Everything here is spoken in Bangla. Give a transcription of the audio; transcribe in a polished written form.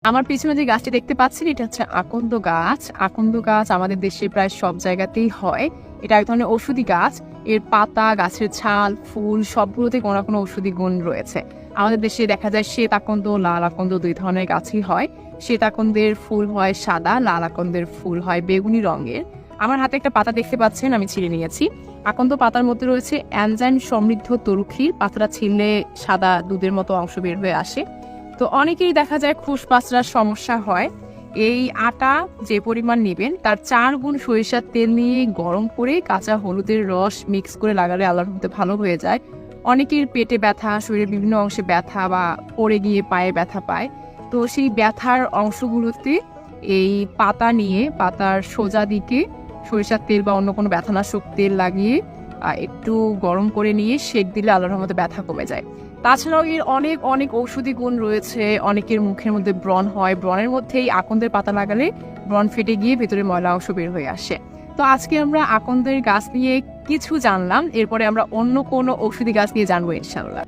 আমার পিছনে যে গাছটি দেখতে পাচ্ছেন এটা হচ্ছে আকন্দ গাছ। আকন্দ গাছ আমাদের দেশে প্রায় সব জায়গাতেই হয়। এটা এক ধরনের ঔষধি গাছ। এর পাতা, গাছের ছাল, ফুল সবগুলোতে কোনো না কোনো ঔষধি গুণ রয়েছে। আমাদের দেশে দেখা যায় শ্বেত আকন্দ, লাল আকন্দ ২ ধরনের গাছই হয়। শ্বেত আকন্দের ফুল হয় সাদা, লাল আকন্দের ফুল হয় বেগুনি রঙের। আমার হাতে একটা পাতা দেখতে পাচ্ছেন, আমি ছিঁড়ে নিয়েছি। আকন্দ পাতার মধ্যে রয়েছে এনজাইম সমৃদ্ধ তরুক্ষীর। পাতাটা ছিঁড়লে সাদা দুধের মতো অংশ বের হয়ে আসে। তো অনেকেই দেখা যায় ফুসফাসরার সমস্যা হয়। এই আটা যে পরিমাণ নেবেন তার ৪ গুণ সরিষার তেল নিয়ে গরম করে কাঁচা হলুদের রস মিক্স করে লাগালে আল্লাহর মধ্যে ভালো হয়ে যায়। অনেকের পেটে ব্যথা, শরীরের বিভিন্ন অংশে ব্যথা বা পড়ে গিয়ে পায়ে ব্যথা পায়। তো সেই ব্যথার অংশগুলোতে এই পাতা নিয়ে পাতার সোজা দিকে সরিষার তেল বা অন্য কোনো ব্যথানাশক তেল লাগিয়ে একটু গরম করে নিয়ে সেক দিলে আল্লাহর রহমতে ব্যথা কমে যায়। তাছাড়াও এর অনেক অনেক ঔষধি গুণ রয়েছে। অনেকের মুখের মধ্যে ব্রণ হয়, ব্রণের মধ্যেই আকন্দের পাতা লাগালে ব্রণ ফেটে গিয়ে ভেতরে ময়লা অংশ বের হয়ে আসে। তো আজকে আমরা আকন্দের গাছ নিয়ে কিছু জানলাম, এরপরে আমরা অন্য কোনো ঔষধি গাছ নিয়ে জানবো ইনশাআল্লাহ।